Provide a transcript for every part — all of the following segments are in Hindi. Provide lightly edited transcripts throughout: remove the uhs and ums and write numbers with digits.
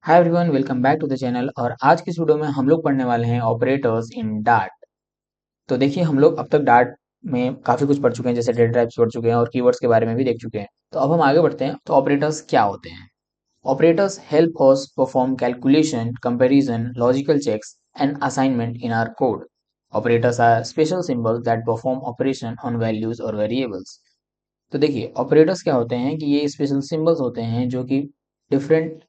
Hi everyone, welcome back to the channel. और आज की इस वीडियो में हम लोग पढ़ने वाले हैं ऑपरेटर्स इन डार्ट। तो देखिए, हम लोग अब तक डार्ट में काफ़ी कुछ पढ़ चुके हैं, जैसे डेटा टाइप्स पढ़ चुके हैं और कीवर्ड्स के बारे में भी देख चुके हैं। तो अब हम आगे बढ़ते हैं। तो ऑपरेटर्स क्या होते हैं? Operators help us perform calculation, comparison, logical checks and assignment in our code. Operators are special symbols that perform operation on values और वेरिएबल्स। तो देखिए, ऑपरेटर्स क्या होते हैं कि ये स्पेशल सिंबल्स होते हैं जो कि डिफरेंट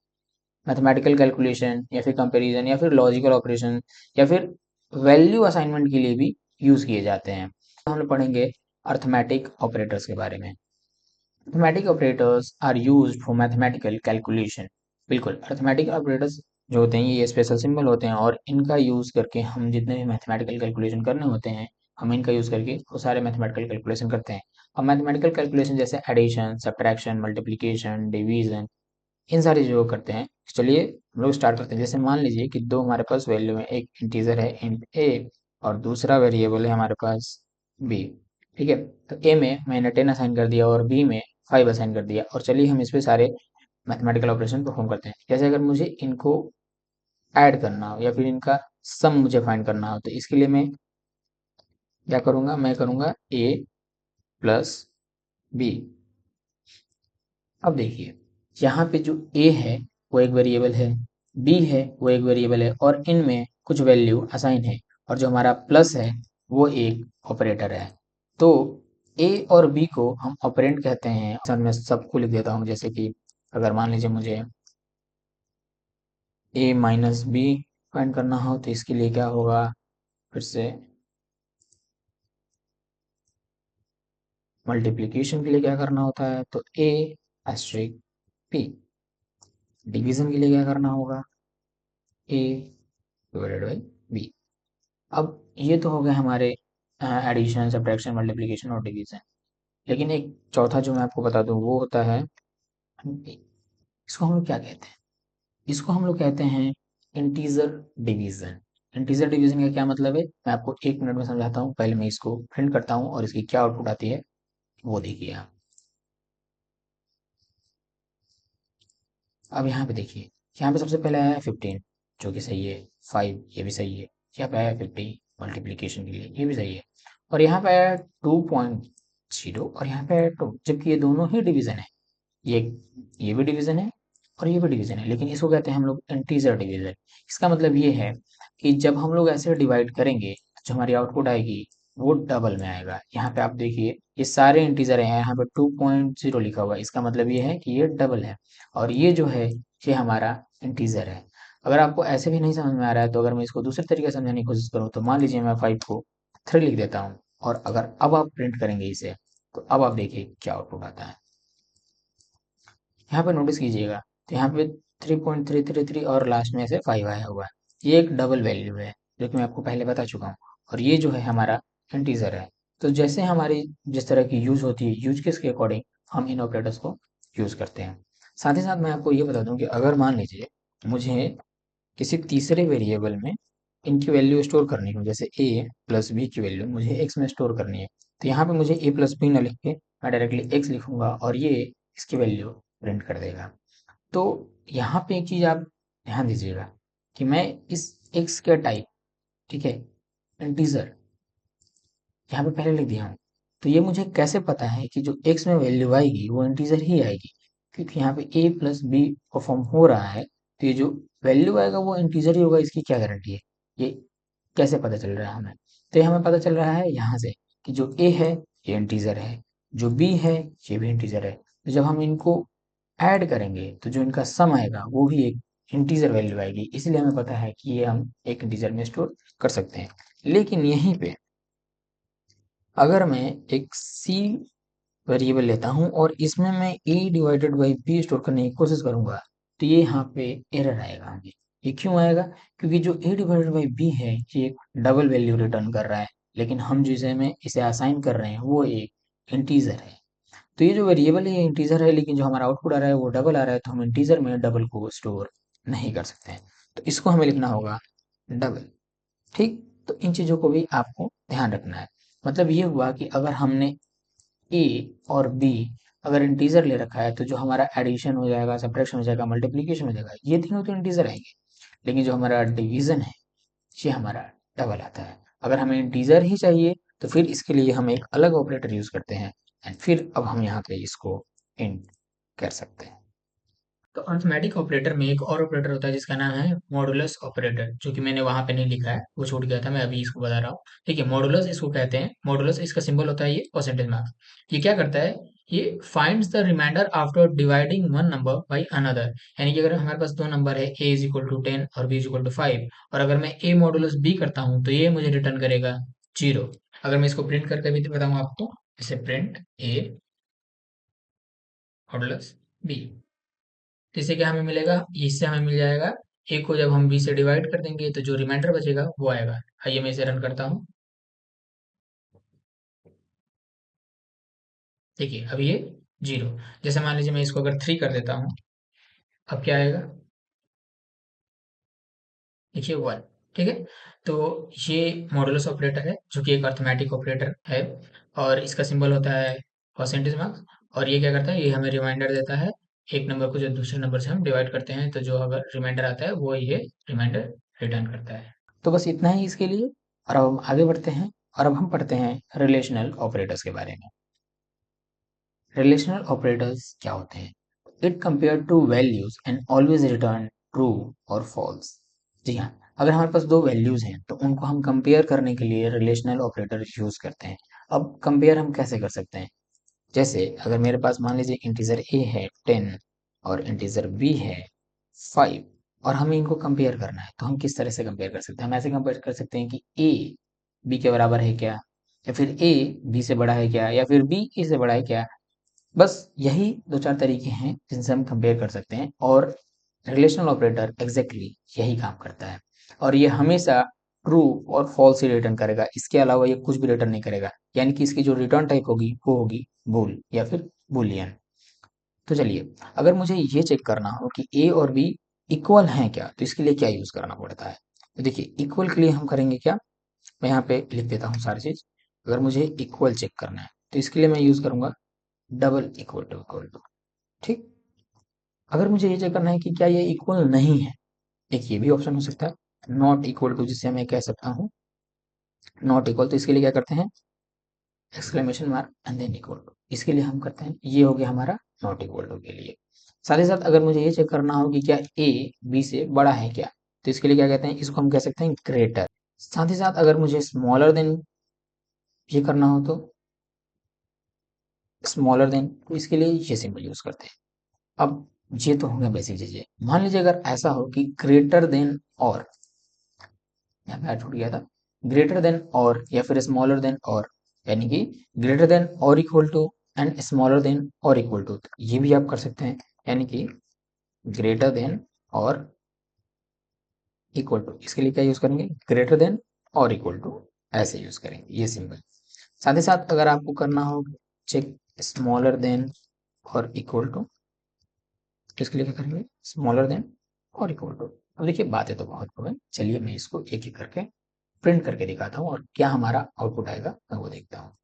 मैथमेटिकल कैलकुलेशन या फिर कंपैरिजन या फिर लॉजिकल ऑपरेशन या फिर वैल्यू असाइनमेंट के लिए भी यूज़ किए जाते हैं। हम लोग पढ़ेंगे अर्थमेटिक ऑपरेटर्स के बारे में। Arithmetic operators are used for mathematical calculation. बिल्कुल, अर्थमेटिक ऑपरेटर्स जो होते हैं ये स्पेशल सिंबल होते हैं और इनका यूज़ करके हम जितने भी मैथमेटिकल कैलकुलेशन करने होते हैं, हम इनका यूज़ करके वो सारे मैथमेटिकल कैलकुलेशन करते हैं। और मैथमेटिकल कैलकुलेशन जैसे एडिशन, सब्ट्रैक्शन, मल्टीप्लिकेशन, डिवीजन, इन सारी चीज़ों को करते हैं। चलिए हम लोग स्टार्ट करते हैं। जैसे मान लीजिए कि दो हमारे पास वैल्यू है, एक इंटीजर है इंट ए और दूसरा वेरिएबल है हमारे पास बी। ठीक है, तो ए में मैंने 10 असाइन कर दिया और बी में 5 असाइन कर दिया। और चलिए हम इस पे सारे मैथमेटिकल ऑपरेशन परफॉर्म करते हैं। जैसे अगर मुझे इनको ऐड करना हो या फिर इनका सम मुझे फाइंड करना हो, तो इसके लिए मैं क्या करूँगा? मैं करूँगा ए प्लस बी। अब देखिए, यहाँ पे जो a है वो एक वेरिएबल है, b है वो एक वेरिएबल है और इनमें कुछ वैल्यू असाइन है, और जो हमारा प्लस है वो एक ऑपरेटर है। तो a और b को हम ऑपरेंड कहते हैं। साथ में सबको लिख देता हूँ। जैसे कि अगर मान लीजिए मुझे a माइनस बी फाइंड करना हो, तो इसके लिए क्या होगा? फिर से मल्टीप्लिकेशन के लिए क्या करना होता है? तो a एस्ट्रिक b। डिवीजन के लिए क्या करना होगा? a divided by b। अब ये तो हो गए हमारे एडिशन, सब्ट्रैक्शन, मल्टीप्लिकेशन और डिवीजन। लेकिन एक चौथा जो मैं आपको बता दूं वो होता है, इसको हम लोग क्या कहते हैं? इसको हम लोग कहते हैं इंटीजर डिवीजन। इंटीजर डिवीजन का क्या मतलब है, मैं आपको एक मिनट में समझाता हूँ। पहले मैं इसको प्रिंट करता हूँ और इसकी क्या आउटपुट आती है वो देखिए आप। अब यहाँ पे देखिए, यहाँ पे सबसे पहले आया है 15, जो कि सही है। 5 ये भी सही है। यहाँ पे आया है 50 मल्टीप्लीकेशन के लिए, ये भी सही है। और यहाँ पे आया है 2.0 और यहाँ पे आया है 2, जबकि ये दोनों ही डिवीजन है। ये ये भी डिवीजन है और ये भी डिवीजन है, लेकिन इसको कहते हैं हम लोग इंटीजर डिवीजन। इसका मतलब ये है कि जब हम लोग ऐसे डिवाइड करेंगे तो जो हमारी आउटपुट आएगी वो डबल में आएगा। यहाँ पे आप देखिए, ये सारे इंटीजर हैं, यहाँ पे 2.0 लिखा हुआ है, इसका मतलब ये है कि ये डबल है। और ये जो है ये हमारा इंटीजर है। अगर आपको ऐसे भी नहीं समझ में आ रहा है, तो अगर मैं इसको दूसरे तरीके से समझाने की कोशिश करूँ, तो मान लीजिए मैं 5 को 3 लिख देता हूँ, और अगर अब आप प्रिंट करेंगे इसे, तो अब आप देखिए क्या आउटपुट आता है। यहाँ पे नोटिस कीजिएगा, तो यहाँ पे 3.333 और लास्ट में से 5 आया हुआ है। ये एक डबल वैल्यू है, जो कि मैं आपको पहले बता चुका हूँ। और ये जो है हमारा इंटीजर है। तो जैसे हमारी जिस तरह की यूज होती है, यूज केस के अकॉर्डिंग हम इन ऑपरेटर्स को यूज करते हैं। साथ ही साथ मैं आपको ये बता दूं कि अगर मान लीजिए मुझे किसी तीसरे वेरिएबल में इनकी वैल्यू स्टोर करनी हो, जैसे ए प्लस बी की वैल्यू मुझे एक्स में स्टोर करनी है, तो यहाँ पे मुझे ए प्लस बी ना लिख के मैं डायरेक्टली एक्स लिखूंगा और ये इसकी वैल्यू प्रिंट कर देगा। तो यहाँ पे एक चीज आप ध्यान दीजिएगा कि मैं इस एक्स का टाइप, ठीक है, इंटीजर यहाँ पे पहले लिख दिया हूँ। तो ये मुझे कैसे पता है कि जो एक्स में वैल्यू आएगी वो इंटीजर ही आएगी? क्योंकि यहाँ पे ए प्लस बी परफॉर्म हो रहा है, तो ये जो वैल्यू आएगा वो इंटीजर ही होगा। इसकी क्या गारंटी है? ये कैसे पता चल रहा है हमें? तो ये हमें पता चल रहा है यहाँ से कि जो ए है ये इंटीजर है, जो बी है ये भी इंटीजर है। तो जब हम इनको ऐड करेंगे तो जो इनका सम आएगा वो भी एक इंटीजर वैल्यू आएगी। इसलिए हमें पता है कि ये हम एक इंटीजर में स्टोर कर सकते हैं। लेकिन यहीं पे अगर मैं एक सी वेरिएबल लेता हूँ और इसमें मैं ए डिवाइडेड बाई बी स्टोर करने की कोशिश करूंगा, तो ये यहाँ पे एरर आएगा हमें। ये क्यों आएगा? क्योंकि जो ए डिवाइडेड बाई बी है ये एक डबल वैल्यू रिटर्न कर रहा है, लेकिन हम जिसे में इसे असाइन कर रहे हैं वो एक इंटीजर है। तो ये जो वेरिएबल है ये इंटीजर है, लेकिन जो हमारा आउटपुट आ रहा है वो डबल आ रहा है, तो हम इंटीजर में डबल को स्टोर नहीं कर सकते हैं। तो इसको हमें लिखना होगा डबल। ठीक, तो इन चीजों को भी आपको ध्यान रखना है। मतलब ये हुआ कि अगर हमने ए और बी अगर इंटीजर ले रखा है तो जो हमारा एडिशन हो जाएगा, सब्ट्रैक्शन हो जाएगा, मल्टीप्लीकेशन हो जाएगा, ये तीनों तो इंटीजर आएंगे। लेकिन जो हमारा डिवीजन है ये हमारा डबल आता है। अगर हमें इंटीजर ही चाहिए तो फिर इसके लिए हम एक अलग ऑपरेटर यूज करते हैं एंड फिर अब हम यहाँ पे इसको इंट कर सकते हैं। तो अर्थमेटिक ऑपरेटर में एक और ऑपरेटर होता है जिसका नाम है मॉडुलस ऑपरेटर, जो कि मैंने वहां पे नहीं लिखा है, वो छूट गया था, मैं अभी इसको बता रहा हूँ। ठीक है, मॉडुलस इसको कहते हैं। मॉडुलस इसका सिंबल होता है ये परसेंटेज मार्क्स। ये क्या करता है, ये finds the remainder after dividing one number by another. यानी कि अगर हमारे पास दो नंबर है, ए इज इक्वल टू 10 और बी इज इक्वल टू 5, और अगर मैं ए मॉडुलस बी करता हूँ तो ये मुझे रिटर्न करेगा 0। अगर मैं इसको प्रिंट करके भी बताऊँ आपको, जैसे प्रिंट ए मॉडुलस बी, तो इससे क्या हमें मिलेगा, इससे हमें मिल जाएगा ए को जब हम बी से डिवाइड कर देंगे तो जो रिमाइंडर बचेगा वो आएगा। आइए मैं इसे रन करता हूँ। देखिए अब ये 0। जैसे मान लीजिए मैं इसको अगर 3 कर देता हूँ, अब क्या आएगा, देखिए 1। ठीक है, तो ये मॉडुलस ऑपरेटर है जो कि एक अर्थमेटिक ऑपरेटर है, और इसका सिंबल होता है परसेंटेज मार्क्स। और ये क्या करता है, ये हमें रिमाइंडर देता है एक नंबर को जो दूसरे नंबर से हम डिवाइड करते हैं, तो जो अगर रिमाइंडर आता है वो ये रिमाइंडर रिटर्न करता है। तो बस इतना ही इसके लिए। और अब हम आगे बढ़ते हैं और अब हम पढ़ते हैं रिलेशनल ऑपरेटर्स के बारे में। रिलेशनल ऑपरेटर्स क्या होते हैं? It compare to values and always return true और फॉल्स। जी हाँ, अगर हमारे पास दो वैल्यूज हैं तो उनको हम कंपेयर करने के लिए रिलेशनल ऑपरेटर यूज करते हैं। अब कंपेयर हम कैसे कर सकते हैं? जैसे अगर मेरे पास मान लीजिए इंटीजर ए है 10 और इंटीजर बी है 5, और हमें इनको कंपेयर करना है, तो हम किस तरह से कंपेयर कर सकते हैं? हम ऐसे कंपेयर कर सकते हैं कि ए बी के बराबर है क्या, या फिर ए बी से बड़ा है क्या, या फिर बी ए से बड़ा है क्या। बस यही दो चार तरीके हैं जिनसे हम कंपेयर कर सकते हैं, और रिलेशनल ऑपरेटर एग्जैक्टली यही काम करता है। और ये हमेशा ट्रू और फॉल्स ही रिटर्न करेगा, इसके अलावा ये कुछ भी रिटर्न नहीं करेगा। यानी कि इसकी जो रिटर्न टाइप होगी वो होगी बूल या फिर बुलियन। तो चलिए, अगर मुझे ये चेक करना हो कि ए और बी इक्वल हैं क्या, तो इसके लिए क्या यूज करना पड़ता है? तो देखिए, इक्वल के लिए हम करेंगे क्या, मैं यहाँ पे लिख देता हूँ सारी चीज। अगर मुझे इक्वल चेक करना है तो इसके लिए मैं यूज करूंगा डबल इक्वल टू। ठीक, अगर मुझे ये चेक करना है कि क्या ये इक्वल नहीं है, एक ये भी ऑप्शन हो सकता है नॉट इक्वल टू, जिससे मैं कह सकता हूँ नॉट इक्वल। तो इसके लिए क्या करते हैं, exclamation mark and then equal to, इसके लिए हम करते हैं, ये हो गया हमारा नॉट इक्वल टू के लिए। साथ ही साथ अगर मुझे ये चेक करना हो कि क्या ए बी से बड़ा है क्या, तो इसके लिए क्या कहते हैं, इसको हम कह सकते हैं ग्रेटर। साथ ही साथ अगर मुझे स्मॉलर देन ये करना हो तो स्मॉलर देन, तो इसके लिए ये सिंबल यूज करते हैं। अब ये तो हो गया बेसिक चीजें। मान लीजिए अगर ऐसा हो कि ग्रेटर देन और, यहाँ पे छूट गया था, ग्रेटर देन और या फिर स्मॉलर देन और, यानी कि ग्रेटर देन और equal to and smaller than और इक्वल टू, ये भी आप कर सकते हैं। यानी कि ग्रेटर देन और इक्वल टू, इसके लिए क्या यूज करेंगे, ग्रेटर देन और इक्वल टू, ऐसे यूज करेंगे ये सिंबल। साथ ही साथ अगर आपको करना हो चेक स्मॉलर देन और इक्वल टू, तो इसके लिए क्या करेंगे, स्मॉलर देन और इक्वल टू। अब देखिए, बातें तो बहुत हो गई, चलिए मैं इसको एक एक करके प्रिंट करके दिखाता हूँ और क्या हमारा आउटपुट आएगा मैं वो देखता हूँ।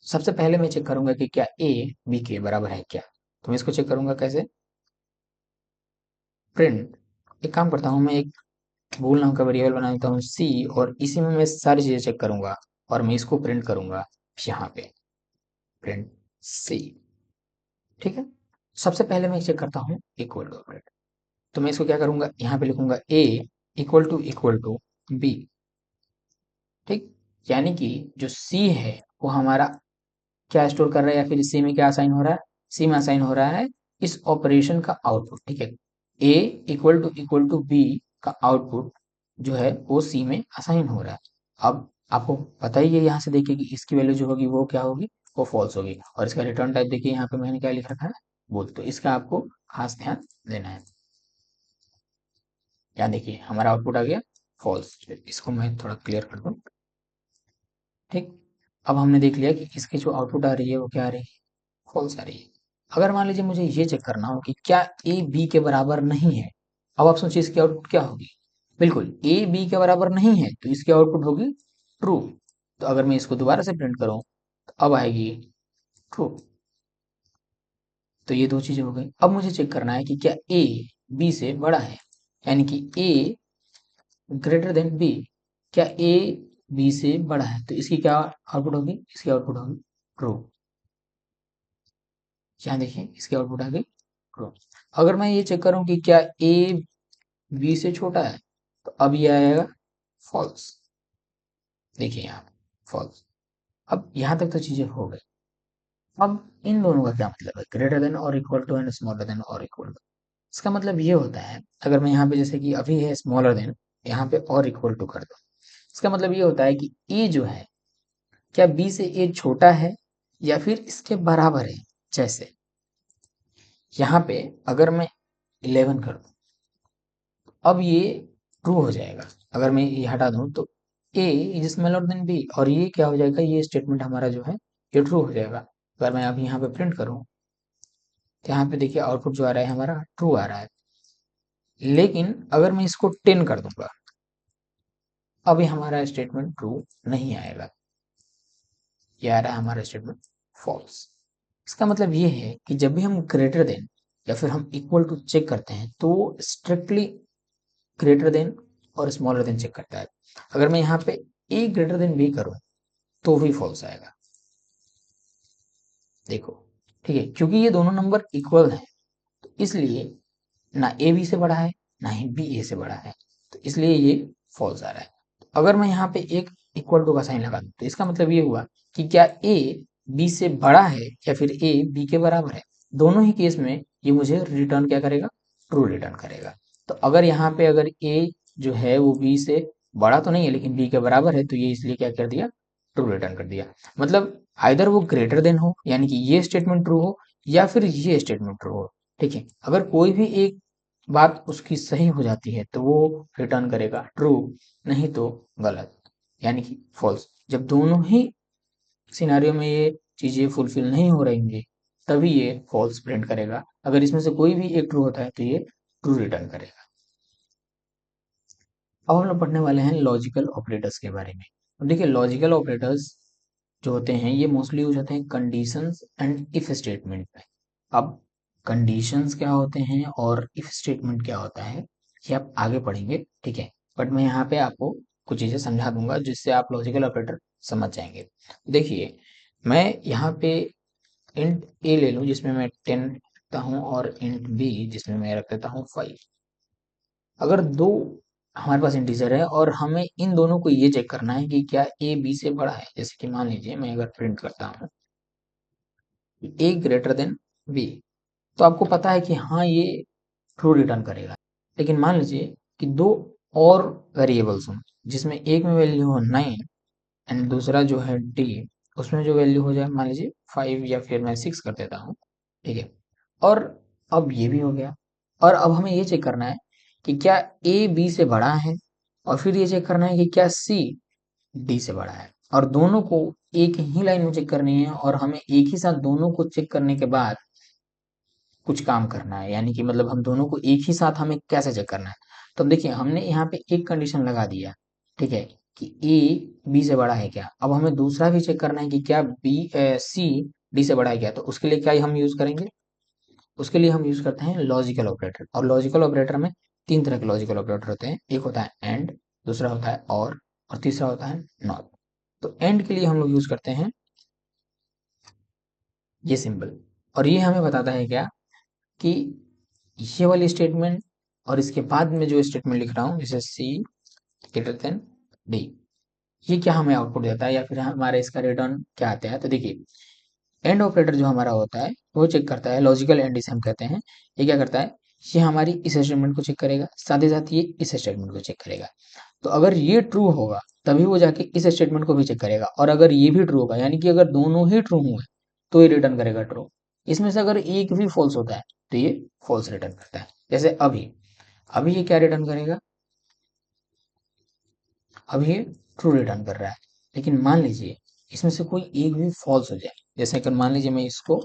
सबसे पहले मैं चेक करूंगा कि क्या ए बी के बराबर है क्या। तो मैं इसको चेक करूंगा कैसे, प्रिंट, एक काम करता हूँ, मैं एक बूल नाम का वेरिएबल बना देता हूँ सी, और इसी में मैं सारी चीजें चेक करूंगा और मैं इसको प्रिंट करूंगा यहाँ पे, प्रिंट सी। ठीक है, सबसे पहले मैं चेक करता हूँ इक्वल टू ऑपरेटर। तो मैं इसको क्या करूंगा, यहाँ पे लिखूंगा ए इक्वल टू बी। ठीक, यानी कि जो सी है वो हमारा क्या स्टोर कर रहा है, या फिर सी में क्या असाइन हो रहा है, सी में असाइन हो रहा है इस ऑपरेशन का आउटपुट। ठीक है, ए इक्वल टू बी का आउटपुट जो है वो सी में असाइन हो रहा है। अब आपको पता ही है यहाँ से देखिए कि इसकी वैल्यू जो होगी वो क्या होगी, वो फॉल्स होगी। और इसका रिटर्न टाइप देखिए यहाँ पे मैंने क्या लिख रखा है, बोल। तो इसका आपको खास ध्यान देना है। यहाँ देखिए हमारा आउटपुट आ गया फॉल्स। इसको मैं थोड़ा क्लियर कर दूं। ठीक, अब हमने देख लिया कि इसकी जो आउटपुट आ रही है वो क्या आ रही है, फॉल्स आ रही है। अगर मान लीजिए मुझे ये चेक करना हो कि क्या ए बी के बराबर नहीं है, अब आप सोचिए इसकी आउटपुट क्या होगी। बिल्कुल, ए बी के बराबर नहीं है तो इसकी आउटपुट होगी ट्रू। तो अगर मैं इसको दोबारा से प्रिंट करूं तो अब आएगी ट्रू। तो ये दो चीजें हो गई। अब मुझे चेक करना है कि क्या ए बी से बड़ा है, यानी कि ए ग्रेटर देन बी। क्या ए बी से बड़ा है, तो इसकी क्या आउटपुट होगी, इसकी आउटपुट होगी ट्रू। यहाँ देखिए इसकी आउटपुट आ गई ट्रू। अगर मैं ये चेक करूं कि क्या ए बी से छोटा है, तो अब ये आएगा फॉल्स। देखिए यहाँ फॉल्स। अब यहाँ तक तो चीजें हो गई। अब इन दोनों का क्या मतलब है, ग्रेटर देन और equal to and smaller than और इक्वल टू। इसका मतलब ये होता है, अगर मैं यहाँ पे जैसे कि अभी है स्मॉलर देन, यहाँ पे और इक्वल टू कर दो, इसका मतलब ये होता है कि ए जो है, क्या बी से ए छोटा है या फिर इसके बराबर है। जैसे यहाँ पे अगर मैं 11 कर दूं, अब ये ट्रू हो जाएगा। अगर मैं ये हटा दूं तो ए इज स्मॉलर देन बी, और ये क्या हो जाएगा, ये स्टेटमेंट हमारा जो है ये ट्रू हो जाएगा। अगर मैं अभी यहाँ पे प्रिंट करूँ, तो यहाँ पे देखिए आउटपुट जो आ रहा है हमारा ट्रू आ रहा है। लेकिन अगर मैं इसको 10 कर दूंगा, अभी हमारा स्टेटमेंट ट्रू नहीं आएगा, ये आ रहा है हमारा स्टेटमेंट फॉल्स। इसका मतलब ये है कि जब भी हम ग्रेटर देन या फिर हम इक्वल टू चेक करते हैं, तो स्ट्रिक्टली ग्रेटर देन और स्मॉलर देन चेक करता है। अगर मैं यहाँ पे ए ग्रेटर देन बी करूँ, तो भी फॉल्स आएगा। देखो, ठीक है, क्योंकि ये दोनों नंबर इक्वल हैं, तो इसलिए ना ए बी से बड़ा है, ना ही बी ए से बड़ा है, तो इसलिए ये फॉल्स आ रहा है। तो अगर मैं यहाँ पे एक इक्वल टू का साइन लगा दूं, तो इसका मतलब ये हुआ कि क्या ए बी से बड़ा है या फिर ए बी के बराबर है। दोनों ही केस में ये मुझे रिटर्न क्या करेगा, ट्रू रिटर्न करेगा। तो अगर यहाँ पे अगर ए जो है वो बी से बड़ा तो नहीं है लेकिन बी के बराबर है, तो ये इसलिए क्या कर दिया, ट्रू रिटर्न कर दिया। मतलब आइदर वो ग्रेटर देन हो, यानी कि ये स्टेटमेंट ट्रू हो, या फिर ये स्टेटमेंट ट्रू हो। ठीक है, अगर कोई भी एक बात उसकी सही हो जाती है तो वो रिटर्न करेगा ट्रू, नहीं तो गलत, यानी कि फॉल्स। जब दोनों ही सिनारियो में ये चीजें फुलफिल नहीं हो रही होंगी, तभी ये फॉल्स प्रिंट करेगा। अगर इसमें से कोई भी एक ट्रू होता है तो ये ट्रू रिटर्न करेगा। अब हम लोग पढ़ने वाले हैं लॉजिकल ऑपरेटर्स के बारे में। अब देखिए लॉजिकल ऑपरेटर्स जो होते हैं ये मोस्टली यूज होते हैं कंडीशंस एंड इफ स्टेटमेंट में। अब कंडीशंस क्या होते हैं और इफ स्टेटमेंट क्या होता है, ये आप आगे पढ़ेंगे, ठीक है। बट मैं यहाँ पे आपको कुछ चीजें समझा दूंगा जिससे आप लॉजिकल ऑपरेटर समझ जाएंगे। देखिए, मैं यहाँ पे इंट ए ले लूँ जिसमें मैं 10 रखता हूँ, और इंट बी जिसमें मैं रख देता हूँ 5। अगर दो हमारे पास इंटीजर है और हमें इन दोनों को ये चेक करना है कि क्या ए बी से बड़ा है, जैसे कि मान लीजिए मैं अगर प्रिंट करता हूँ ए ग्रेटर देन बी, तो आपको पता है कि हाँ ये ट्रू रिटर्न करेगा। लेकिन मान लीजिए कि दो और वेरिएबल्स हों, जिसमें एक में वैल्यू हो 9 एंड दूसरा जो है डी, उसमें जो वैल्यू हो जाए मान लीजिए 5 या फिर मैं 6 कर देता हूँ, ठीक है। और अब ये भी हो गया, और अब हमें ये चेक करना है कि क्या ए बी से बड़ा है, और फिर ये चेक करना है कि क्या सी डी से बड़ा है। और दोनों को एक ही लाइन में चेक करनी है, और हमें एक ही साथ दोनों को चेक करने के बाद कुछ काम करना है, यानी कि मतलब हम दोनों को एक ही साथ हमें कैसे चेक करना है। तो अब देखिए हमने यहाँ पे एक कंडीशन लगा दिया, ठीक है, कि ए बी से बड़ा है क्या। अब हमें दूसरा भी चेक करना है कि क्या बी सी डी से बड़ा है क्या। तो उसके लिए क्या हम यूज करेंगे, उसके लिए हम यूज करते हैं लॉजिकल ऑपरेटर। और लॉजिकल ऑपरेटर में तीन तरह के लॉजिकल ऑपरेटर होते हैं, एक होता है एंड, दूसरा होता है और तीसरा होता है नॉट। तो एंड के लिए हम लोग यूज करते हैं ये सिंबल, और ये हमें बताता है क्या, कि ये वाली स्टेटमेंट और इसके बाद में जो स्टेटमेंट लिख रहा हूँ जैसे सी ग्रेटर देन डी, ये क्या हमें आउटपुट देता है या फिर हमारे इसका रिटर्न क्या आता है। तो देखिए एंड ऑपरेटर जो हमारा होता है वो चेक करता है, लॉजिकल एंड इसे हम कहते हैं। ये क्या करता है, ये हमारी इस स्टेटमेंट को चेक करेगा, साथ ही साथ ये इस स्टेटमेंट को चेक करेगा। तो अगर ये ट्रू होगा तभी वो जाके इस स्टेटमेंट को भी चेक करेगा, और अगर ये भी ट्रू होगा, यानी कि अगर दोनों ही ट्रू हुए तो ये रिटर्न करेगा ट्रू। इसमें से अगर एक भी फॉल्स होता है तो ये फॉल्स रिटर्न करता है। जैसे अभी अभी ये क्या रिटर्न करेगा, अभी ये ट्रू रिटर्न कर रहा है। लेकिन मान लीजिए इसमें से कोई एक भी फॉल्स हो जाए, जैसे अगर मान लीजिए मैं इसको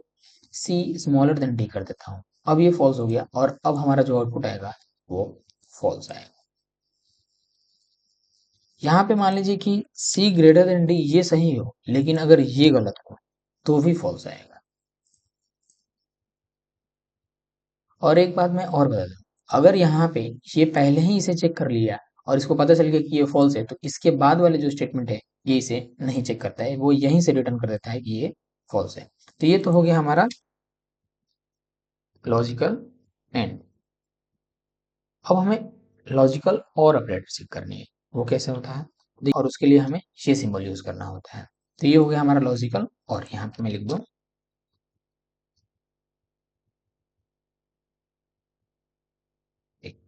सी स्मॉलर देन डी कर देता हूँ, अब ये फॉल्स हो गया, और अब हमारा जो आउटपुट आएगा वो फॉल्स आएगा। यहाँ पे मान लीजिए कि सी ग्रेटर देन डी ये सही हो, लेकिन अगर ये गलत हो तो भी फॉल्स आएगा। और एक बात मैं और बता दूं, अगर यहाँ पे ये पहले ही इसे चेक कर लिया और इसको पता चल गया कि ये फॉल्स है, तो इसके बाद वाले जो स्टेटमेंट है ये इसे नहीं चेक करता है, वो यहीं से रिटर्न कर देता है कि ये फॉल्स है। तो ये तो हो गया हमारा लॉजिकल एंड। अब हमें लॉजिकल और ऑपरेटर चेक करनी है, वो कैसे होता है और उसके लिए हमें ये सिंबल यूज करना होता है। तो ये हो गया हमारा लॉजिकल, और यहाँ पे मैं लिख दूं एक।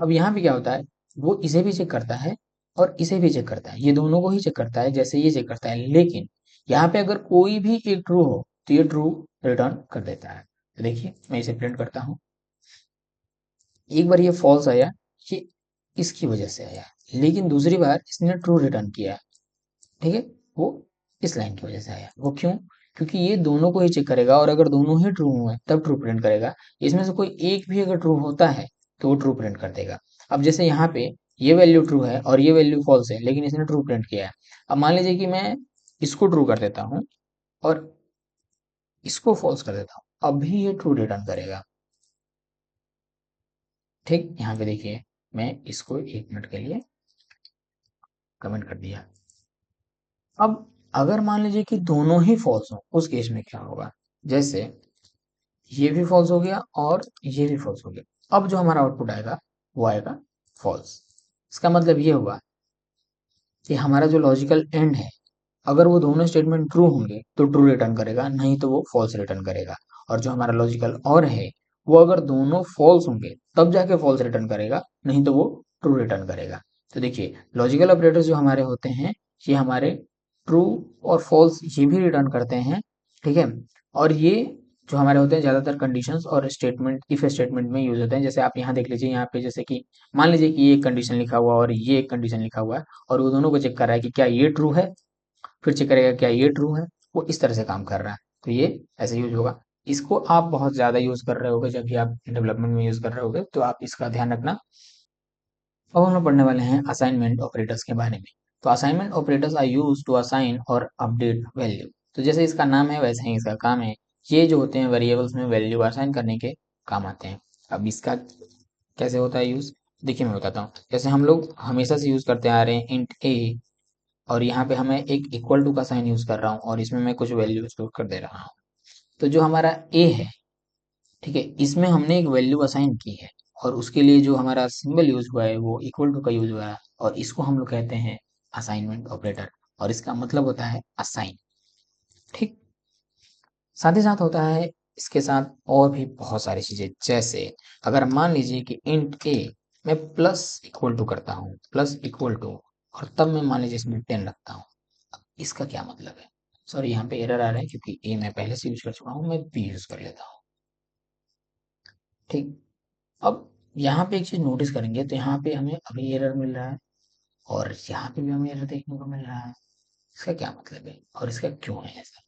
अब यहाँ पे क्या होता है, वो इसे भी चेक करता है और इसे भी चेक करता है, ये दोनों को ही चेक करता है जैसे ये चेक करता है, लेकिन यहाँ पे अगर कोई भी एक ट्रू हो तो ये ट्रू रिटर्न कर देता है। तो देखिए मैं इसे प्रिंट करता हूँ, एक बार ये फॉल्स आया, ये इसकी वजह से आया, लेकिन दूसरी बार इसने ट्रू रिटर्न किया, ठीक है, वो इस लाइन की वजह से आया। वो क्यों? क्योंकि ये दोनों को ही चेक करेगा और अगर दोनों ही ट्रू हुए तब ट्रू प्रिंट करेगा। इसमें से कोई एक भी अगर ट्रू होता है तो वो ट्रू प्रिंट कर देगा। अब जैसे यहाँ पे ये वैल्यू ट्रू है और ये वैल्यू फॉल्स है, लेकिन इसने ट्रू प्रिंट किया है। अब मान लीजिए कि मैं इसको ट्रू कर देता हूँ और इसको फॉल्स कर देता हूँ, अब भी ये ट्रू रिटर्न करेगा। ठीक, यहाँ पे देखिए मैं इसको 1 मिनट के लिए कमेंट कर दिया। अब अगर मान लीजिए कि दोनों ही फॉल्स हो, उस केस में क्या होगा, जैसे ये भी फॉल्स हो गया और ये भी फॉल्स हो गया, अब जो हमारा आउटपुट आएगा वो आएगा फॉल्स। इसका मतलब ये हुआ कि हमारा जो लॉजिकल एंड है, अगर वो दोनों स्टेटमेंट ट्रू होंगे तो ट्रू रिटर्न करेगा, नहीं तो वो फॉल्स रिटर्न करेगा। और जो हमारा लॉजिकल और है, वो अगर दोनों फॉल्स होंगे तब जाके फॉल्स रिटर्न करेगा, नहीं तो वो ट्रू रिटर्न करेगा। तो देखिए लॉजिकल ऑपरेटर्स जो हमारे होते हैं, ये हमारे ट्रू और फॉल्स ये भी रिटर्न करते हैं, ठीक है। और ये जो हमारे होते हैं ज्यादातर कंडीशंस और स्टेटमेंट, इफ स्टेटमेंट में यूज होते हैं। जैसे आप यहाँ देख लीजिए, यहाँ पे जैसे कि मान लीजिए कि ये एक कंडीशन लिखा हुआ और ये एक कंडीशन लिखा हुआ है, और वो दोनों को चेक कर रहा है कि क्या ये ट्रू है, फिर चेक करेगा क्या ये ट्रू है, वो इस तरह से काम कर रहा है। तो ये ऐसे यूज होगा। इसको आप बहुत ज्यादा यूज कर रहे होगे, जब भी आप डेवलपमेंट में यूज कर रहे होगे, तो आप इसका ध्यान रखना। अब हम लोग पढ़ने वाले हैं असाइनमेंट ऑपरेटर्स के बारे में। तो assignment operators are used to assign और अपडेट वैल्यू। तो जैसे इसका नाम है वैसे ही इसका काम है, ये जो होते हैं वेरिएबल्स में वैल्यू असाइन करने के काम आते हैं। अब इसका कैसे होता है यूज, देखिए मैं बताता हूँ। जैसे हम लोग हमेशा से यूज करते आ रहे हैं इंट ए, और यहाँ पे हमें एक इक्वल टू का साइन यूज कर रहा हूँ और इसमें मैं कुछ वैल्यू स्टोर कर दे रहा हूँ। तो जो हमारा ए है, ठीक है, इसमें हमने एक वैल्यू असाइन की है, और उसके लिए जो हमारा सिंबल यूज हुआ है वो इक्वल टू का यूज हुआ है, और इसको हम लोग कहते हैं असाइनमेंट ऑपरेटर, और इसका मतलब होता है असाइन। ठीक, साथ ही साथ होता है इसके साथ और भी बहुत सारी चीजें। जैसे अगर मान लीजिए कि इंट ए मैं प्लस इक्वल टू करता हूँ, प्लस इक्वल टू, और तब मैं मान लीजिए इसमें 10 रखता हूँ, इसका क्या मतलब है? सॉरी यहाँ पे एरर आ रहा है क्योंकि ए मैं पहले से यूज कर चुका हूँ, मैं बी यूज कर लेता हूँ। ठीक, अब यहाँ पे एक चीज नोटिस करेंगे तो यहाँ पे हमें अभी एरर मिल रहा है, और यहाँ पे भी हमें एरर देखने को मिल रहा है। इसका क्या मतलब है और इसका क्यों है ऐसा?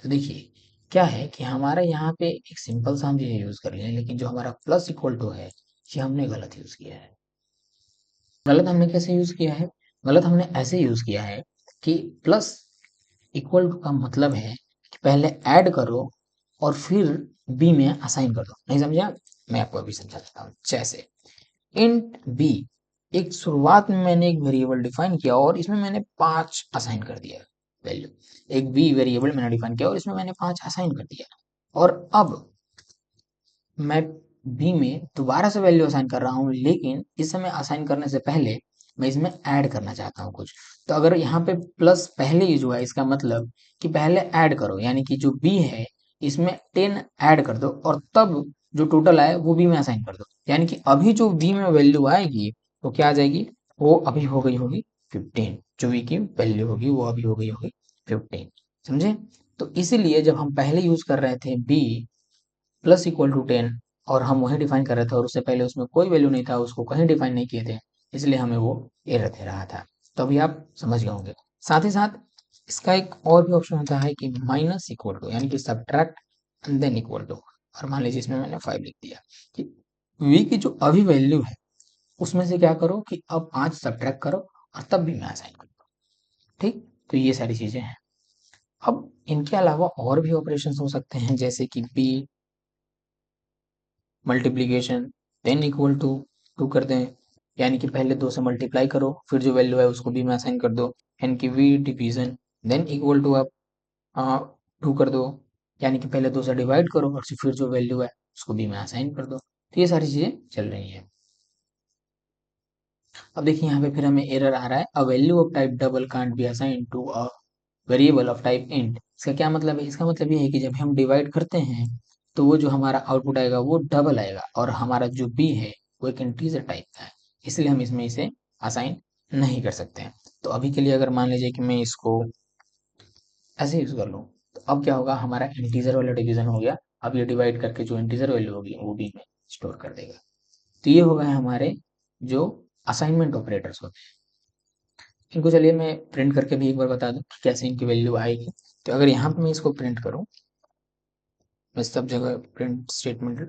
तो देखिए क्या है कि हमारा यहाँ पे एक सिंपल सा हम ये यूज कर लिया, लेकिन जो हमारा प्लस इक्वल टू है ये हमने गलत यूज किया है। गलत हमने कैसे यूज किया है? गलत हमने ऐसे यूज किया है कि प्लस इक्वल टू का मतलब है कि पहले ऐड करो और फिर बी में असाइन कर दो। नहीं समझे आप? मैं आपको अभी समझा देता हूँ। जैसे इंट बी, एक शुरुआत में मैंने एक वेरिएबल डिफाइन किया और इसमें मैंने 5 असाइन कर दिया वैल्यू। एक बी वेरिएबल मैंने डिफाइन किया और इसमें मैंने 5 असाइन कर दिया, और अब मैं बी में दोबारा से वैल्यू असाइन कर रहा हूँ, लेकिन इस समय असाइन करने से पहले मैं इसमें ऐड करना चाहता हूँ कुछ। तो अगर यहाँ पे प्लस पहले यूज हुआ है, इसका मतलब कि पहले ऐड करो, यानी कि जो बी है इसमें 10 ऐड कर दो, और तब जो टोटल आए वो बी में असाइन कर दो। यानी कि अभी जो बी में वैल्यू आएगी वो क्या आ जाएगी, वो अभी हो गई होगी 15। जो बी की वैल्यू होगी वो अभी हो गई होगी 15। समझे? तो इसीलिए जब हम पहले यूज कर रहे थे बी प्लस इक्वल टू 10, और हम वही डिफाइन कर रहे थे और उससे पहले उसमें कोई वैल्यू नहीं था, उसको कहीं डिफाइन नहीं किए थे, इसलिए हमें वो एरर दे रहा था। तो अभी आप समझ गए होंगे। साथ ही साथ इसका एक और भी ऑप्शन होता है कि माइनस इक्वल टू, यानी कि subtract and then equal to. और मान लीजिए इसमें मैंने 5 लिख दिया कि वी की जो अभी वैल्यू है उसमें से क्या करो कि अब 5 सब्ट्रैक्ट करो और तब भी मैं असाइन करूँ। ठीक, तो ये सारी चीजें हैं। अब इनके अलावा और भी ऑपरेशन हो सकते हैं, जैसे कि b multiplication then equal to 2 कर दें, यानी कि पहले 2 से मल्टीप्लाई करो, फिर जो वैल्यू है उसको बी में असाइन कर दो, यानी कि v division then equal to आप 2 कर दो, यानी कि पहले 2 से डिवाइड करो और फिर जो वैल्यू है उसको बी में असाइन कर दो। तो ये सारी चीज़ें चल रही हैं। अब देखिए यहाँ पे फिर हमें एरर आ रहा है, a value of type double can't be assign to a variable of type int. इसका क्या मतलब है? इसका मतलब ये है कि जब हम डिवाइड करते हैं तो वो जो हमारा आउटपुट आएगा वो डबल आएगा, और हमारा जो बी है वो एक इंटीजर टाइप का है, इसलिए हम इसमें इसे असाइन नहीं कर सकते हैं। तो अभी के लिए अगर मान लीजिए कि मैं इसको ऐसे यूज कर लूँ, तो अब क्या होगा, हमारा इंटीजर वाला डिवीजन हो गया। अब ये डिवाइड करके जो इंटीजर वैल्यू होगी वो बी में स्टोर कर देगा। तो ये हो गए हमारे जो असाइनमेंट ऑपरेटर्स होते हैं। इनको चलिए मैं प्रिंट करके भी एक बार बता दूं कि कैसे इनकी वैल्यू आएगी। तो अगर यहाँ पे मैं इसको प्रिंट करूँ, मैं सब जगह प्रिंट स्टेटमेंट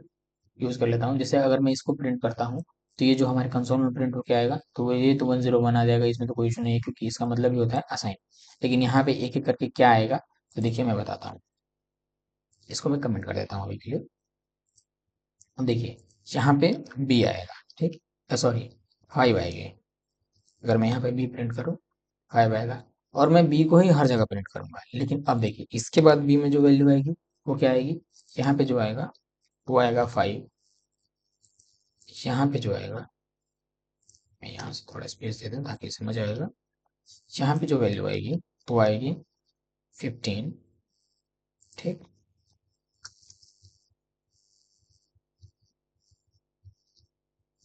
यूज कर लेता हूँ। जैसे अगर मैं इसको प्रिंट करता हूँ तो ये जो हमारे कंसोल में प्रिंट होके आएगा, तो ये तो 101 आ जाएगा, इसमें तो कोई इशू नहीं है क्योंकि इसका मतलब ही होता है असाइन। लेकिन यहाँ पे एक एक करके क्या आएगा, तो देखिए मैं बताता हूँ। इसको मैं कमेंट कर देता हूँ अभी के लिए। अब देखिए यहाँ पे बी आएगा, ठीक, सॉरी 5 आएगी। अगर मैं यहाँ पे बी प्रिंट करूँ 5 आएगा, और मैं बी को ही हर जगह प्रिंट करूंगा। लेकिन अब देखिए इसके बाद बी में जो वैल्यू आएगी वो क्या आएगी, यहाँ पे जो आएगा वो आएगा 5। यहाँ पे जो आएगा, मैं यहाँ से थोड़ा स्पेस दे दूँ ताकि समझ आएगा। यहाँ पे जो वैल्यू आएगी वो आएगी 15, ठीक।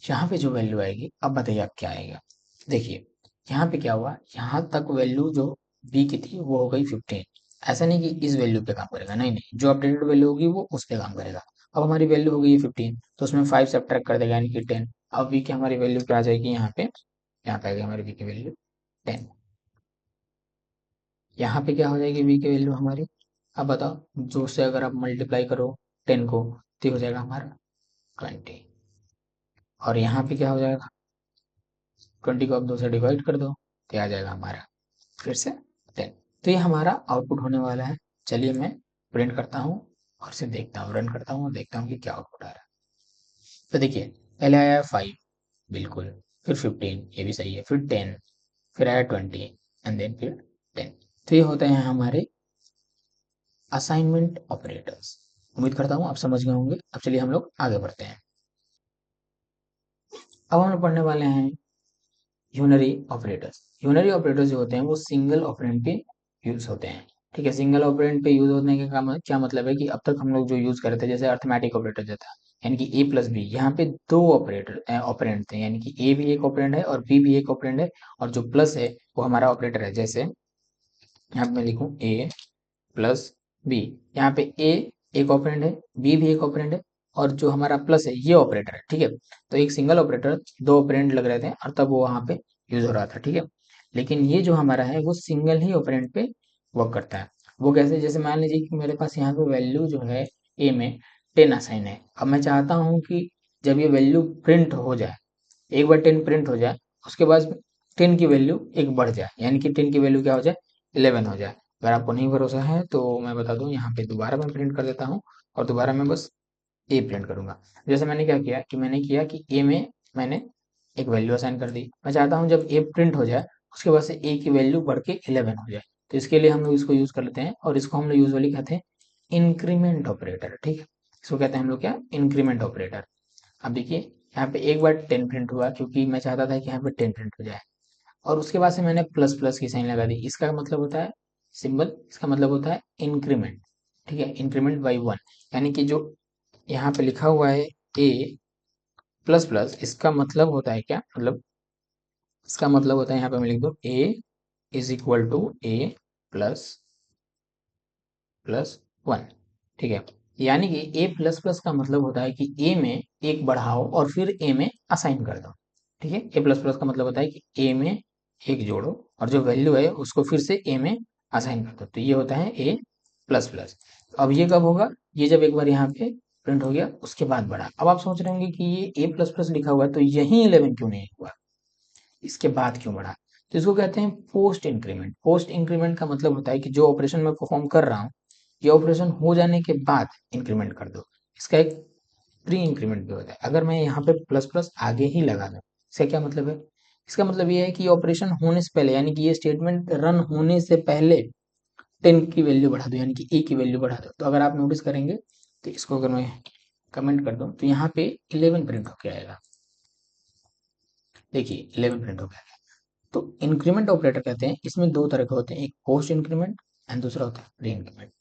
यहाँ पे जो वैल्यू आएगी, अब बताइए आप क्या आएगा। देखिए यहाँ पे क्या हुआ, यहाँ तक वैल्यू जो बी की थी वो हो गई 15। ऐसा नहीं कि इस वैल्यू पे काम करेगा, नहीं नहीं, जो अपडेटेड वैल्यू होगी वो उस पे काम करेगा। अब हमारी वैल्यू हो गई है 15, तो उसमें 5 सब्ट्रैक्ट कर देगा, यानी कि 10। अब बी की हमारी वैल्यू क्या आ जाएगी, यहाँ पे आ गई हमारी बी की वैल्यू 10। यहाँ पे क्या हो जाएगी बी की वैल्यू हमारी, अब बताओ, जो से अगर आप मल्टीप्लाई करो 10 को, तो ये हो जाएगा हमारा 20। और यहाँ पे क्या हो जाएगा, 20 को आप 2 से डिवाइड कर दो तो आ जाएगा हमारा फिर से 10। तो ये हमारा आउटपुट होने वाला है। चलिए मैं प्रिंट करता हूँ और फिर देखता हूँ, रन करता हूँ और देखता हूँ कि क्या आउटपुट आ रहा है। तो देखिए पहले आया 5, बिल्कुल, फिर 15, ये भी सही है, फिर 10, फिर आया 20 एंड देन फिर 10। तो ये होते हैं हमारे असाइनमेंट ऑपरेटर्स। उम्मीद करता हूँ आप समझ गए होंगे। अब चलिए हम लोग आगे बढ़ते हैं। अब हम लोग पढ़ने वाले हैं यूनरी ऑपरेटर्स। यूनरी ऑपरेटर्स जो होते हैं वो सिंगल ऑपरेंड पे यूज होते हैं, ठीक है। सिंगल ऑपरेंड पे यूज होने के क्या मतलब है कि अब तक हम लोग जो यूज करते थे, जैसे अर्थमेटिक ऑपरेटर जो था, यानी कि ए प्लस बी, यहाँ पे दो ऑपरेटर ऑपरेंड थे, यानी कि ए भी एक ऑपरेंड है और बी भी एक ऑपरेंड है, और जो प्लस है वो हमारा ऑपरेटर है। जैसे यहाँ पे मैं लिखूँ ए प्लस बी, यहाँ पे ए एक ऑपरेंड है, बी भी एक ऑपरेंड है, और जो हमारा प्लस है ये ऑपरेटर है, ठीक है। तो एक सिंगल ऑपरेटर दो ऑपरेंड लग रहे थे और तब वो वहां पे यूज हो रहा था, ठीक है। लेकिन ये जो हमारा है वो सिंगल ही ऑपरेंड पे वर्क करता है। वो कैसे, जैसे मान लीजिए कि मेरे पास यहाँ पे वैल्यू जो है ए में 10 असाइन है। अब मैं चाहता हूँ कि जब ये वैल्यू प्रिंट हो जाए, एक बार 10 प्रिंट हो जाए, उसके बाद 10 की वैल्यू एक बढ़ जाए, यानी कि 10 की वैल्यू क्या हो जाए, 11 हो जाए। अगर आपको नहीं भरोसा है तो मैं बता दूं, यहाँ पे दोबारा मैं प्रिंट कर देता हूँ और दोबारा मैं बस ए प्रिंट करूंगा। जैसे मैंने क्या किया कि मैंने किया कि ए में मैंने एक वैल्यू असाइन कर दी। मैं चाहता हूँ जब ए प्रिंट हो जाए उसके बाद से ए की वैल्यू बढ़ के 11 हो जाए। तो इसके लिए हम लोग इसको यूज कर लेते हैं, और इसको हम लोग यूजुअली कहते हैं इंक्रीमेंट ऑपरेटर, ठीक है। इसको कहते हैं हम लोग क्या, इंक्रीमेंट ऑपरेटर। अब देखिए यहाँ पे एक बार 10 प्रिंट हुआ क्योंकि मैं चाहता था कि यहाँ पे 10 प्रिंट हो जाए, और उसके बाद से मैंने प्लस प्लस की साइन लगा दी। इसका मतलब होता है सिंबल, इसका मतलब होता है इंक्रीमेंट, ठीक है, इंक्रीमेंट बाई 1। यानी कि जो यहाँ पे लिखा हुआ है ए प्लस प्लस, इसका मतलब होता है क्या, मतलब इसका मतलब होता है, यहाँ पे मैं लिख दूँ A is equal to A plus plus 1, ठीक है। यानी कि ए प्लस प्लस का मतलब होता है कि ए में एक बढ़ाओ और फिर ए में असाइन कर दो, ठीक है। ए प्लस प्लस का मतलब होता है कि ए में एक जोड़ो और जो वैल्यू है उसको फिर से ए में असाइन कर दो, तो ये होता है ए प्लस प्लस। अब ये कब होगा, ये जब एक बार यहाँ पे प्रिंट हो गया उसके बाद बढ़ा। अब आप सोच रहे होंगे कि ये ए प्लस प्लस लिखा हुआ है तो यही 11 क्यों नहीं हुआ, इसके बाद क्यों बढ़ा। तो इसको कहते हैं पोस्ट इंक्रीमेंट। पोस्ट इंक्रीमेंट का मतलब होता है कि जो ऑपरेशन मैं परफॉर्म कर रहा हूँ, ये ऑपरेशन हो जाने के बाद इंक्रीमेंट कर दो। इसका एक प्री इंक्रीमेंट भी होता है। अगर मैं यहाँ पे प्लस प्लस आगे ही लगा दूं, इसका क्या मतलब है? इसका मतलब ये है कि ऑपरेशन होने से पहले, यानी कि ये स्टेटमेंट रन होने से पहले 10 की वैल्यू बढ़ा दो, यानी कि ए की वैल्यू बढ़ा दो। तो अगर आप नोटिस करेंगे तो इसको अगर मैं कमेंट कर दूं तो यहाँ पे 11 प्रिंट होके आएगा। देखिए 11 प्रिंट होके आएगा। तो इंक्रीमेंट ऑपरेटर कहते हैं, इसमें दो तरह के होते हैं, एक पोस्ट इंक्रीमेंट एंड दूसरा होता है प्री इंक्रीमेंट।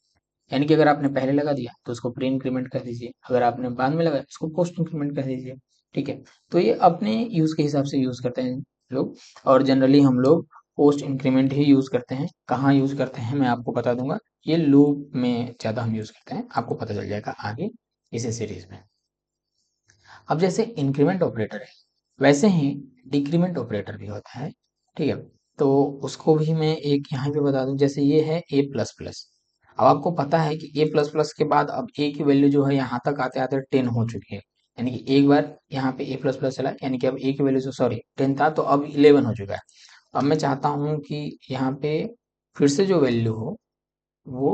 यानी कि अगर आपने पहले लगा दिया तो उसको प्री इंक्रीमेंट कर दीजिए, अगर आपने बाद में लगाया उसको पोस्ट इंक्रीमेंट कर दीजिए। ठीक है, तो ये अपने यूज के हिसाब से यूज करते हैं लोग, और जनरली हम लोग पोस्ट इंक्रीमेंट ही यूज करते हैं। कहाँ यूज करते हैं मैं आपको बता दूंगा, ये लूप में ज्यादा हम यूज करते हैं, आपको पता चल जाएगा आगे इसी सीरीज में। अब जैसे इंक्रीमेंट ऑपरेटर है, वैसे ही डिक्रीमेंट ऑपरेटर भी होता है। ठीक है, तो उसको भी मैं एक यहाँ पे बता दूं, जैसे ये है ए प्लस प्लस। अब आपको पता है कि ए प्लस प्लस के बाद अब ए की वैल्यू जो है यहाँ तक आते आते 10 हो चुकी है, यानी कि एक बार यहाँ पे ए प्लस प्लस चला, यानी कि अब ए की वैल्यू जो सॉरी 10 था तो अब 11 हो चुका है। अब मैं चाहता हूँ कि यहाँ पे फिर से जो वैल्यू हो वो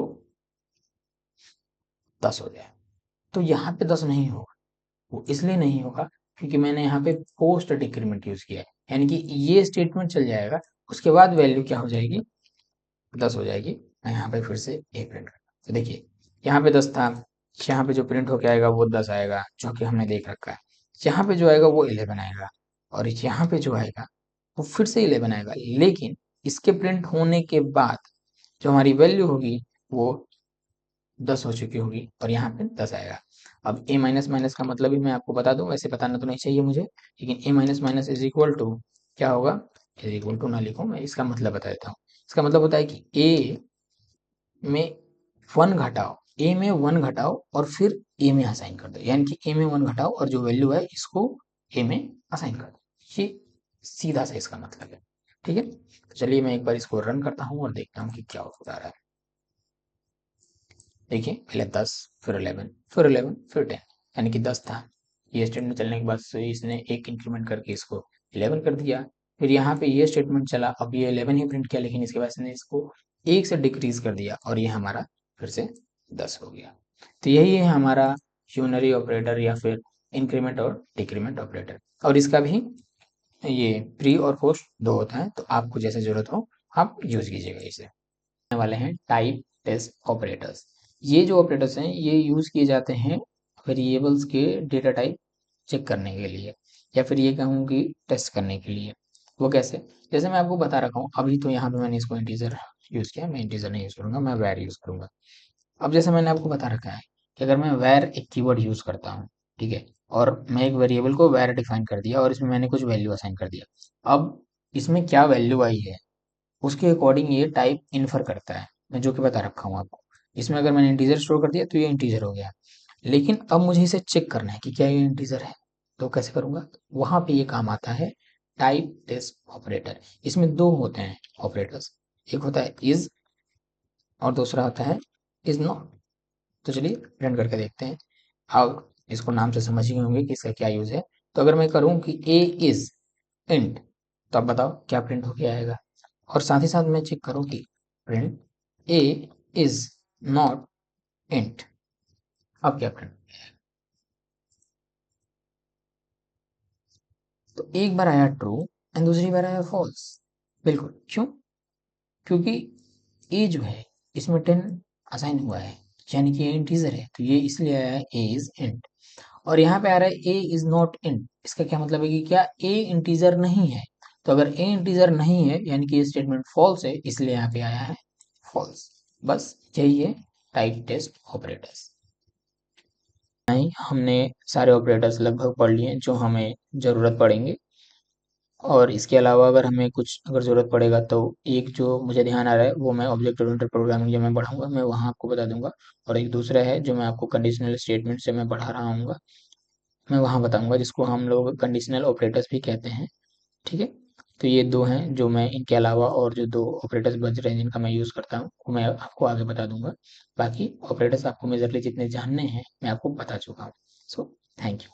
10 हो जाए। तो यहाँ पे 10 नहीं होगा, वो इसलिए नहीं होगा क्योंकि मैंने यहाँ पे पोस्ट डिक्रीमेंट यूज किया है, यानी कि ये स्टेटमेंट चल जाएगा, उसके बाद वैल्यू क्या हो जाएगी, 10 हो जाएगी। मैं यहाँ पे फिर से ए प्रिंट करता हूँ, तो देखिए यहाँ पे 10 था, यहाँ पे जो प्रिंट होके आएगा वो 10 आएगा, जो कि हमने देख रखा है। यहाँ पे जो आएगा वो 11 आएगा, और यहाँ पे जो आएगा वो फिर से 11 आएगा, लेकिन इसके प्रिंट होने के बाद जो हमारी वैल्यू होगी वो 10 हो चुकी होगी, और यहाँ पे 10 आएगा। अब ए माइनस माइनस का मतलब भी मैं आपको बता दूं, वैसे बताना तो नहीं चाहिए मुझे, लेकिन A minus minus is equal to क्या होगा, इज इक्वल टू ना लिखूं, मैं इसका मतलब बता देता हूँ। इसका मतलब होता है कि ए में 1 घटाओ, ए में 1 घटाओ और फिर ए में असाइन कर दो, यानी कि ए में 1 घटाओ और जो वैल्यू है इसको ए में असाइन कर दो। ये सीधा सा इसका मतलब है। ठीक है, तो चलिए मैं एक बार इसको रन करता हूँ और देखता हूँ कि क्या होता रहा है। देखिए पहले 10, फिर 11, फिर 11, फिर 10, यानी कि 10 था। ये स्टेटमेंट चलने के बाद से इसने एक इंक्रीमेंट करके इसको 11 कर दिया। फिर यहाँ पे ये स्टेटमेंट चला, अब ये 11 ही प्रिंट किया, लेकिन इसके बाद इसने इसको 1 से डिक्रीज कर दिया और ये हमारा फिर से 10 हो गया। तो यही है हमारा यूनरी ऑपरेटर या फिर इंक्रीमेंट और डिक्रीमेंट ऑपरेटर। और इसका भी ये प्री और पोस्ट दो होता है, तो आपको जैसे जरूरत हो आप यूज कीजिएगा इसे। वाले हैं टाइप टेस्ट ऑपरेटर्स। ये जो ऑपरेटर्स हैं ये यूज किए जाते हैं वेरिएबल्स के डेटा टाइप चेक करने के लिए, या फिर ये कहूँ कि टेस्ट करने के लिए। वो कैसे, जैसे मैं आपको बता रखा हूँ, अभी तो यहाँ पे मैंने इसको इंटीजर यूज किया, मैं इंटीजर नहीं यूज करूंगा, मैं वैर यूज करूंगा। अब जैसे मैंने आपको बता रखा है कि अगर मैं वैर एक कीवर्ड यूज करता हूँ, ठीक है, और मैं एक वेरिएबल को वैर डिफाइन कर दिया और इसमें मैंने कुछ वैल्यू असाइन कर दिया, अब इसमें क्या वैल्यू आई है उसके अकॉर्डिंग ये टाइप इन्फर करता है, मैं जो कि बता रखा हूँ आपको। इसमें अगर मैंने इंटीजर स्टोर कर दिया तो ये इंटीजर हो गया, लेकिन अब मुझे इसे चेक करना है कि क्या ये इंटीजर है, तो कैसे करूंगा, वहां पे ये काम आता है टाइप टेस्ट ऑपरेटर। इसमें दो होते हैं ऑपरेटर्स, एक होता है इज और दूसरा होता है इज नॉट। तो चलिए रन करके देखते हैं। अब इसको नाम से समझ ही होंगे कि इसका क्या यूज है। तो अगर मैं करूं कि ए इज इंट, तो अब बताओ क्या प्रिंट होके आएगा, और साथ ही साथ मैं चेक करूं कि print A is not int, अब क्या प्रिंट, तो एक बार आया ट्रू एंड दूसरी बार आया फॉल्स। बिल्कुल, क्यों, क्योंकि ए जो है इसमें 10 असाइन हुआ है, यानी कि ये इंटीजर है, तो ये इसलिए आया है ए इज इंट। और यहाँ पे आ रहा है ए इज नॉट इंट, इसका क्या मतलब है कि क्या ए इंटीजर नहीं है, तो अगर ए इंटीजर नहीं है यानी कि ये स्टेटमेंट फॉल्स है, इसलिए यहाँ पे आया है फॉल्स। बस यही है टाइप टेस्ट ऑपरेटर्स। नहीं, हमने सारे ऑपरेटर्स लगभग पढ़ लिए जो हमें ज़रूरत पड़ेंगे, और इसके अलावा अगर हमें कुछ अगर ज़रूरत पड़ेगा तो एक जो मुझे ध्यान आ रहा है वो मैं ऑब्जेक्ट ओरिएंटेड प्रोग्रामिंग जो मैं पढ़ाऊंगा मैं वहाँ आपको बता दूंगा, और एक दूसरा है जो मैं आपको कंडीशनल स्टेटमेंट से मैं पढ़ा रहा हूँ, मैं वहाँ बताऊंगा, जिसको हम लोग कंडीशनल ऑपरेटर्स भी कहते हैं। ठीक है, तो ये दो हैं जो मैं, इनके अलावा और जो दो ऑपरेटर्स बच रहे हैं जिनका मैं यूज़ करता हूँ वो मैं आपको आगे बता दूंगा। बाकी ऑपरेटर्स आपको मेजरली जितने जानने हैं मैं आपको बता चुका हूँ। So thank you.